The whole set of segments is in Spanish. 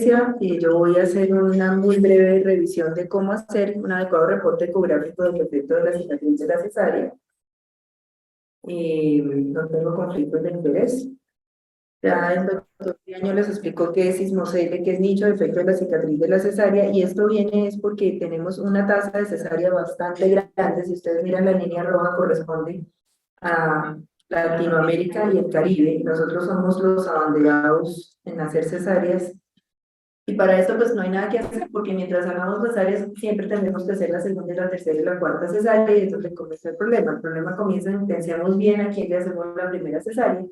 anestesia, yo voy a hacer una muy breve revisión de cómo hacer un adecuado reporte ecográfico del efecto de la cicatriz de la cesárea. No tengo conflictos de interés. Ya el doctor Triaño les explicó qué es sismocele, qué es nicho de efecto de la cicatriz de la cesárea, y esto viene es porque tenemos una tasa de cesárea bastante grande. Si ustedes miran, la línea roja corresponde a Latinoamérica y el Caribe. Nosotros somos los abanderados en hacer cesáreas, y para esto pues no hay nada que hacer, porque mientras hagamos cesáreas siempre tenemos que hacer la segunda, la tercera y la cuarta cesárea, y entonces comienza el problema. El problema comienza en pensemos bien a quién le hacemos la primera cesárea,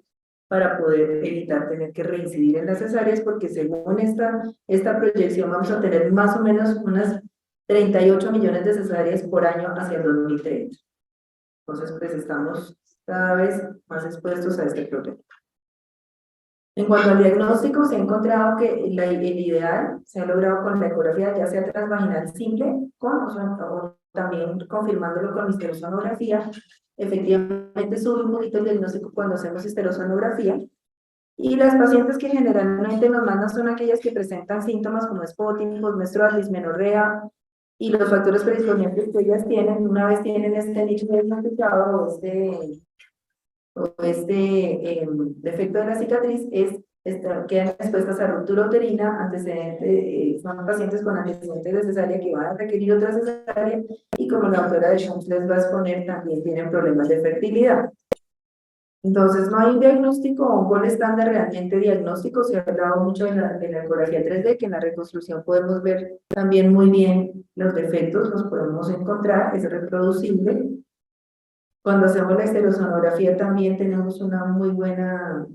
para poder evitar tener que reincidir en las cesáreas, porque según esta proyección vamos a tener más o menos unas 38 millones de cesáreas por año hacia el 2030. Entonces, pues estamos cada vez más expuestos a este problema. En cuanto al diagnóstico, se ha encontrado que el ideal se ha logrado con la ecografía, ya sea transvaginal simple, o también confirmándolo con histerosonografía. Efectivamente sube un poquito el diagnóstico cuando hacemos histerosonografía, y las pacientes que generalmente nos mandan son aquellas que presentan síntomas como spotting, menstrual, dismenorrea, y los factores predisponentes que ellas tienen, una vez tienen este nicho diagnosticado o defecto de la cicatriz, quedan expuestas a ruptura uterina, son pacientes con antecedentes de cesárea que van a requerir otra cesárea, y como la doctora de Schoms les va a exponer, también tienen problemas de fertilidad. Entonces, no hay un diagnóstico o un gol estándar realmente diagnóstico. Se ha hablado mucho de la ecografía 3D, que en la reconstrucción podemos ver también muy bien los defectos, los podemos encontrar, es reproducible. Cuando hacemos la histerosonografía también tenemos una muy buena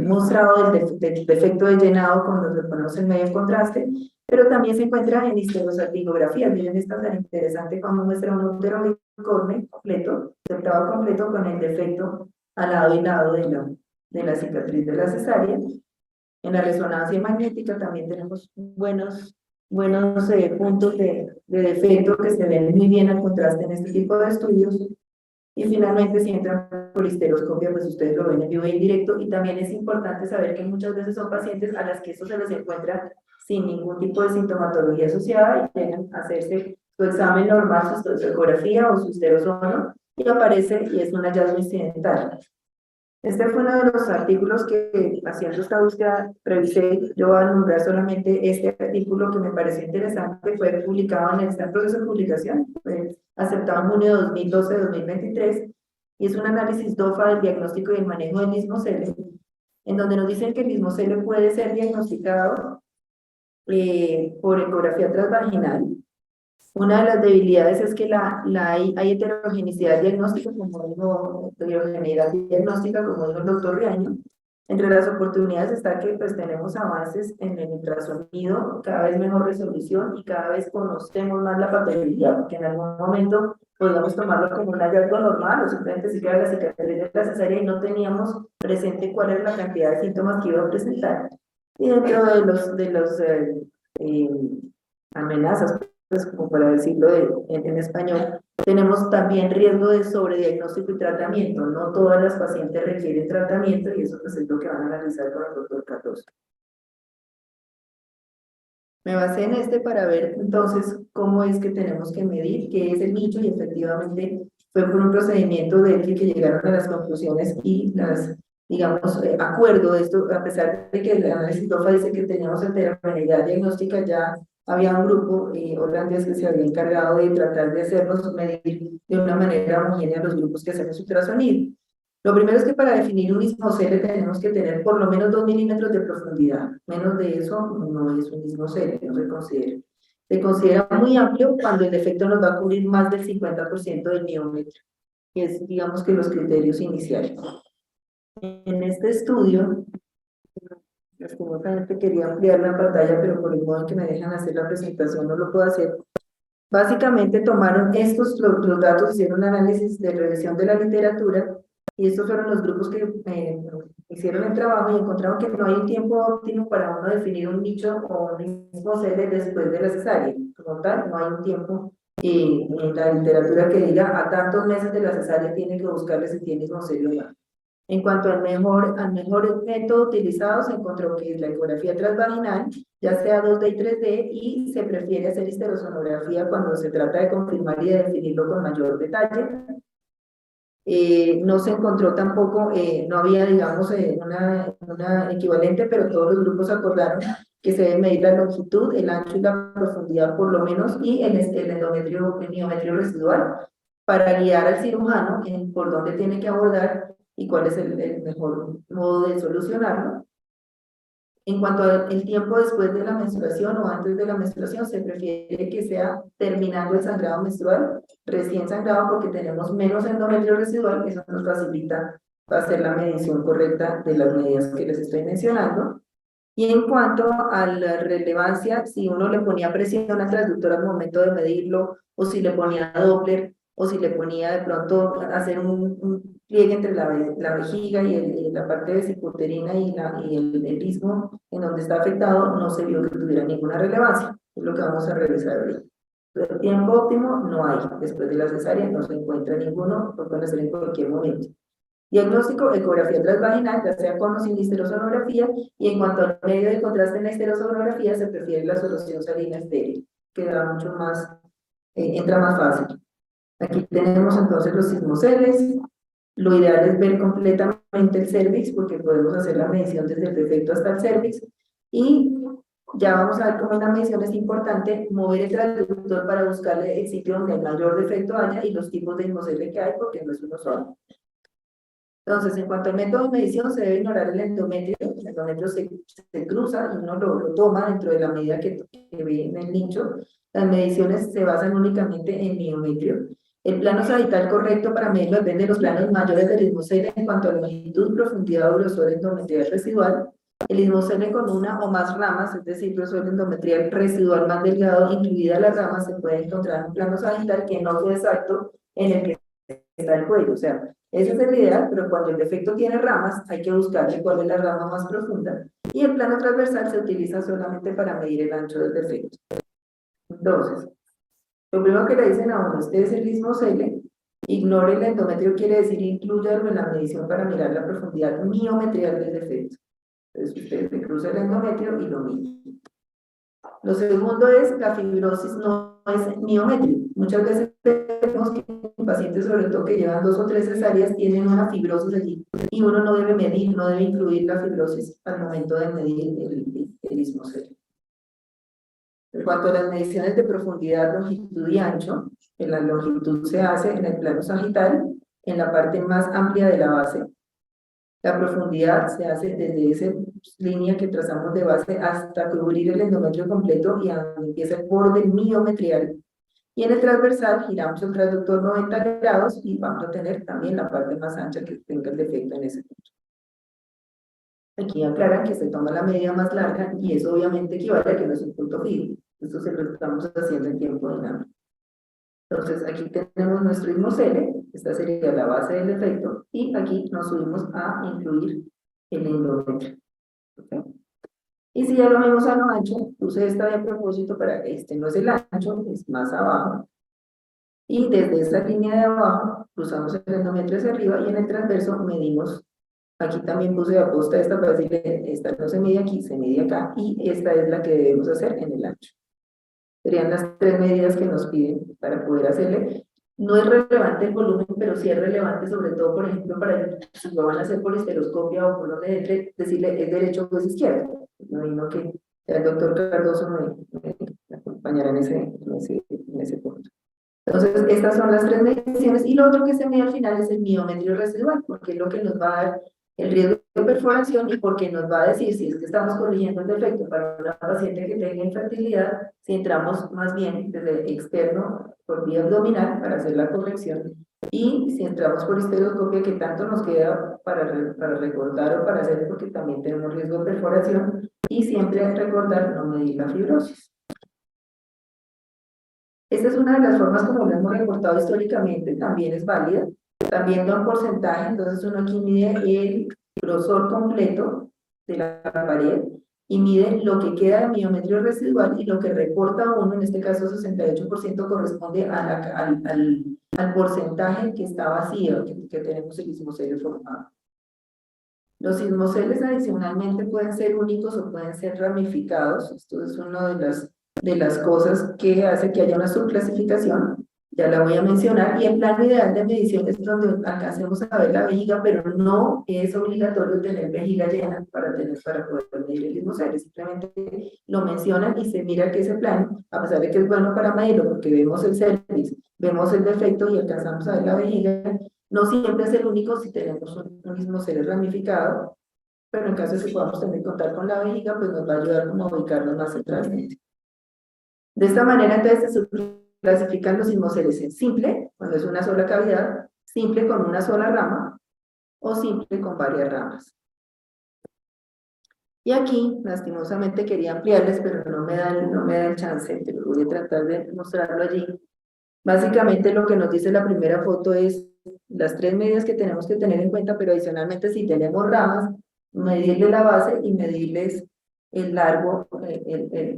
mostrado del defecto de llenado cuando le ponemos el medio contraste, pero también se encuentra en histerosalpingografía. Miren, esta tan interesante como muestra un útero bicorne completo, septado completo, con el defecto al lado y lado de la cicatriz de la cesárea. En la resonancia magnética también tenemos buenos puntos de defecto que se ven muy bien al contraste en este tipo de estudios. Y finalmente, si entran por histeroscopia, pues ustedes lo ven en vivo y en directo. Y también es importante saber que muchas veces son pacientes a las que esto se les encuentra sin ningún tipo de sintomatología asociada, y tienen a hacerse su examen normal, su ecografía o su histerosono, y aparece y es un hallazgo incidental. Este fue uno de los artículos que, haciendo esta búsqueda, revisé. Yo voy a nombrar solamente este artículo que me pareció interesante. Fue publicado está en proceso de publicación, fue aceptado en junio de 2012-2023, y es un análisis DOFA del diagnóstico y el manejo del lismocele, en donde nos dicen que el lismocele puede ser diagnosticado por ecografía transvaginal. Una de las debilidades es que hay heterogeneidad diagnóstica, como dijo el doctor Riaño. Entre las oportunidades está que pues tenemos avances en el ultrasonido, cada vez mejor resolución, y cada vez conocemos más la patología, porque en algún momento podíamos tomarlo como un hallazgo normal, o simplemente si era la cicatriz de la cesárea y no teníamos presente cuál era la cantidad de síntomas que iba a presentar. Y dentro de los amenazas, pues como para decirlo en español, tenemos también riesgo de sobrediagnóstico y tratamiento. No todas las pacientes requieren tratamiento, y eso pues es lo que van a analizar con el doctor Cardoso. Me basé en para ver entonces cómo es que tenemos que medir qué es el nicho, y efectivamente fue por un procedimiento de él que llegaron a las conclusiones y digamos, acuerdo de esto, a pesar de que el análisis DOFA dice que teníamos heterogeneidad diagnóstica. Ya había un grupo holandés que se había encargado de tratar de hacernos medir de una manera homogénea los grupos que hacemos ultrasonido. Lo primero es que para definir un lismocele tenemos que tener por lo menos 2 milímetros de profundidad. Menos de eso no es un lismocele, no se considera. Se considera muy amplio cuando el defecto nos va a cubrir más del 50% del miómetro, que es, digamos, que los criterios iniciales. En este estudio, lastimosamente quería ampliar la pantalla, pero por el modo en que me dejan hacer la presentación no lo puedo hacer. Básicamente tomaron los datos, hicieron un análisis de revisión de la literatura, y estos fueron los grupos que hicieron el trabajo, y encontraron que no hay un tiempo óptimo para uno definir un nicho o un lismocele después de la cesárea. Como tal, no hay un tiempo en la literatura que diga a tantos meses de la cesárea tiene que buscarle si tiene lismocele o no. En cuanto al mejor método utilizado, se encontró que es la ecografía transvaginal, ya sea 2D y 3D, y se prefiere hacer histerosonografía cuando se trata de confirmar y de definirlo con mayor detalle. No se encontró tampoco, no había, digamos, una equivalente, pero todos los grupos acordaron que se debe medir la longitud, el ancho y la profundidad por lo menos, y el endometrio, el miometrio residual, para guiar al cirujano en por dónde tiene que abordar y cuál es el mejor modo de solucionarlo. En cuanto al tiempo después de la menstruación o antes de la menstruación, se prefiere que sea terminando el sangrado menstrual, recién sangrado, porque tenemos menos endometrio residual, eso nos facilita hacer la medición correcta de las medidas que les estoy mencionando. Y en cuanto a la relevancia, si uno le ponía presión al transductor al momento de medirlo, o si le ponía Doppler, o si le ponía de pronto hacer un pliegue entre la vejiga y la parte vesicuterina y el istmo en donde está afectado, no se vio que tuviera ninguna relevancia. Es lo que vamos a revisar ahorita. El tiempo óptimo no hay. Después de la cesárea no se encuentra ninguno, lo pueden hacer en cualquier momento. Diagnóstico, ecografía transvaginal, ya sea con o sin histerosonografía, y en cuanto al medio de contraste en la histerosonografía, se prefiere la solución salina estéril, que da mucho más, entra más fácil. Aquí tenemos entonces los sismoceles. Lo ideal es ver completamente el cervix, porque podemos hacer la medición desde el defecto hasta el cervix, y ya vamos a ver cómo en la medición es importante mover el transductor para buscarle el sitio donde el mayor defecto haya y los tipos de sismocele que hay, porque no es uno solo. Entonces, en cuanto al método de medición, se debe ignorar el endometrio. El endometrio se cruza y uno lo toma dentro de la medida que ve en el nicho. Las mediciones se basan únicamente en miometrio. El plano sagital correcto para medirlo depende de los planos mayores del ismocele en cuanto a longitud, profundidad o grosor endometrial residual. El ismocele con una o más ramas, es decir, grosor endometrial residual más delgado, incluida las ramas, se puede encontrar en un plano sagital que no es exacto en el que está el cuello. O sea, ese es el ideal, pero cuando el defecto tiene ramas, hay que buscarle cuál es la rama más profunda. Y el plano transversal se utiliza solamente para medir el ancho del defecto. Entonces, lo primero que le dicen a uno, este es el ismocele, ignore el endometrio, quiere decir incluyalo en la medición para mirar la profundidad miometrial del defecto. Entonces, usted se cruza el endometrio y lo mide. Lo segundo es la fibrosis no es miometrio. Muchas veces vemos que pacientes, sobre todo que llevan 2 o 3 cesáreas, tienen una fibrosis allí y uno no debe medir, no debe incluir la fibrosis al momento de medir el ismocele. En cuanto a las mediciones de profundidad, longitud y ancho, la longitud se hace en el plano sagital, en la parte más amplia de la base. La profundidad se hace desde esa línea que trazamos de base hasta cubrir el endometrio completo y a donde empieza el borde miometrial. Y en el transversal giramos el transductor 90 grados y vamos a tener también la parte más ancha que tenga el defecto en ese punto. Aquí aclaran que se toma la medida más larga y eso obviamente equivale a que no es un punto fijo. Esto se lo estamos haciendo en tiempo dinámico. Entonces aquí tenemos nuestro ismocele, esta sería la base del defecto, y aquí nos subimos a incluir el endometrio. ¿Okay? Y si ya lo vemos a lo ancho, puse esta de propósito para que este no es el ancho, es más abajo. Y desde esta línea de abajo, cruzamos el endometrio hacia arriba y en el transverso medimos. Aquí también puse aposta esta para decirle, esta no se mide aquí, se mide acá, y esta es la que debemos hacer en el ancho. Serían las 3 medidas que nos piden para poder hacerle. No es relevante el volumen, pero sí es relevante, sobre todo, por ejemplo, para si lo van a hacer por histeroscopia o por donde entre, decirle es derecho o es izquierdo. No que el doctor Cardoso me acompañará en ese punto. Entonces, estas son las 3 mediciones. Y lo otro que se mide al final es el miometrio residual, porque es lo que nos va a dar el riesgo de perforación y porque nos va a decir si es que estamos corrigiendo el defecto para una paciente que tenga infertilidad, si entramos más bien desde externo por vía abdominal para hacer la corrección, y si entramos por histeroscopia, que tanto nos queda para recortar o para hacer, porque también tenemos riesgo de perforación, y siempre recordar no medir la fibrosis. Esta es una de las formas como lo hemos reportado históricamente, también es válida. También da un porcentaje, entonces uno aquí mide el grosor completo de la pared y mide lo que queda de miometrio residual, y lo que reporta uno, en este caso 68%, corresponde al porcentaje que está vacío, que tenemos el ismocele formado. Los sismoceles adicionalmente pueden ser únicos o pueden ser ramificados. Esto es una de las cosas que hace que haya una subclasificación. Ya la voy a mencionar. Y el plano ideal de medición es donde alcancemos a ver la vejiga, pero no es obligatorio tener vejiga llena para poder medir el sismocele. Simplemente lo mencionan y se mira que ese plano, a pesar de que es bueno para medirlo, porque vemos el cervix, vemos el defecto y alcanzamos a ver la vejiga, no siempre es el único si tenemos un mismo ser ramificado, pero en caso de que podamos tener que contar con la vejiga, pues nos va a ayudar como a ubicarnos más centralmente. De esta manera, entonces, se clasifican los sismoceles en simple, cuando es una sola cavidad, simple con una sola rama, o simple con varias ramas. Y aquí, lastimosamente, quería ampliarles, pero no me da el chance, pero voy a tratar de mostrarlo allí. Básicamente lo que nos dice la primera foto es las tres medidas que tenemos que tener en cuenta, pero adicionalmente si tenemos ramas, medirle la base y medirles el largo,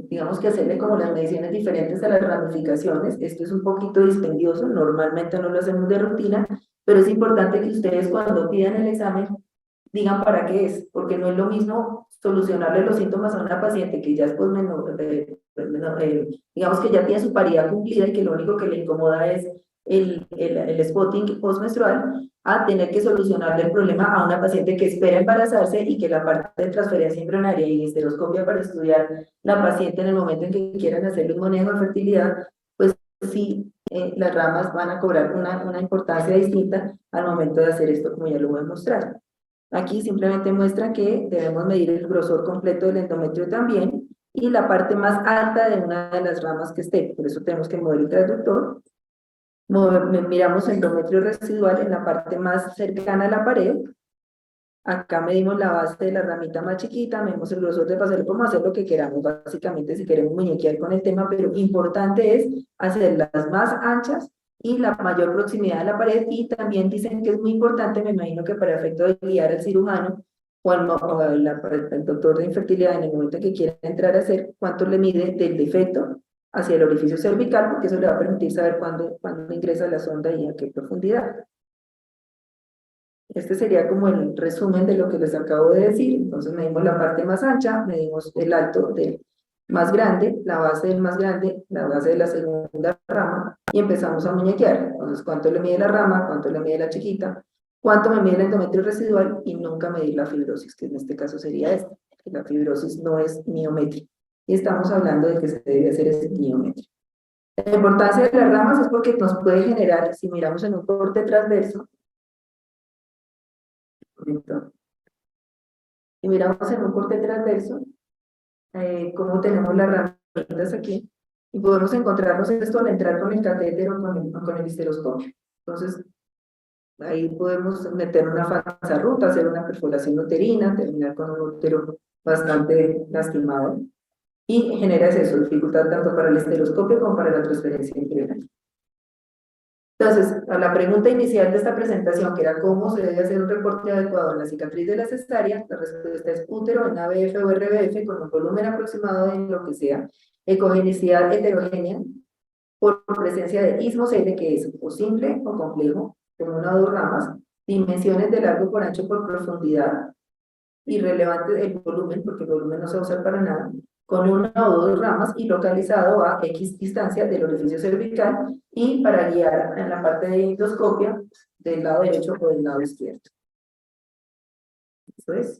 digamos que hacerle como las mediciones diferentes a las ramificaciones. Esto es un poquito dispendioso, normalmente no lo hacemos de rutina, pero es importante que ustedes cuando pidan el examen digan para qué es, porque no es lo mismo solucionarle los síntomas a una paciente que ya es digamos que ya tiene su paridad cumplida y que lo único que le incomoda es el spotting postmenstrual, a tener que solucionarle el problema a una paciente que espera embarazarse y que la parte de transferencia embrionaria y histeroscopia para estudiar la paciente en el momento en que quieran hacerle un manejo de fertilidad, pues sí, las ramas van a cobrar una importancia distinta al momento de hacer esto, como ya lo voy a mostrar. Aquí simplemente muestra que debemos medir el grosor completo del endometrio también y la parte más alta de una de las ramas que esté. Por eso tenemos que mover el transductor. Miramos el endometrio residual en la parte más cercana a la pared. Acá medimos la base de la ramita más chiquita, medimos el grosor de pasar, podemos hacer lo que queramos, básicamente si queremos muñequear con el tema, pero importante es hacer las más anchas y la mayor proximidad a la pared, y también dicen que es muy importante, me imagino que para efecto de guiar al cirujano o el doctor de infertilidad en el momento en que quiera entrar a hacer, cuánto le mide del defecto hacia el orificio cervical, porque eso le va a permitir saber cuándo ingresa la sonda y a qué profundidad. Este sería como el resumen de lo que les acabo de decir. Entonces medimos la parte más ancha, medimos el alto del más grande, la base del más grande, la base de la segunda rama y empezamos a muñequear. Entonces, ¿cuánto le mide la rama? ¿Cuánto le mide la chiquita? ¿Cuánto me mide el endometrio residual? Y nunca medir la fibrosis, que en este caso sería esta. La fibrosis no es miometría. Y estamos hablando de que se debe hacer ese miometría. La importancia de las ramas es porque nos puede generar, si miramos en un corte transverso, y miramos en un corte transverso, cómo tenemos las ramitas aquí, y podemos encontrarnos esto al entrar con el catéter o con el histeroscopio. Entonces, ahí podemos meter una falsa ruta, hacer una perforación uterina, terminar con un útero bastante lastimado, y genera eso, dificultad tanto para el histeroscopio como para la transferencia embrionaria. Entonces, a la pregunta inicial de esta presentación, que era cómo se debe hacer un reporte adecuado en la cicatriz de la cesárea, la respuesta es útero en ABF o RBF con un volumen aproximado de lo que sea, ecogenicidad heterogénea, por presencia de ismocele, que es o simple o complejo, con una o dos ramas, dimensiones de largo por ancho por profundidad, irrelevante el volumen, porque el volumen no se va a usar para nada, con una o dos ramas y localizado a X distancia del orificio cervical y para guiar en la parte de endoscopia del lado derecho o del lado izquierdo. Eso es.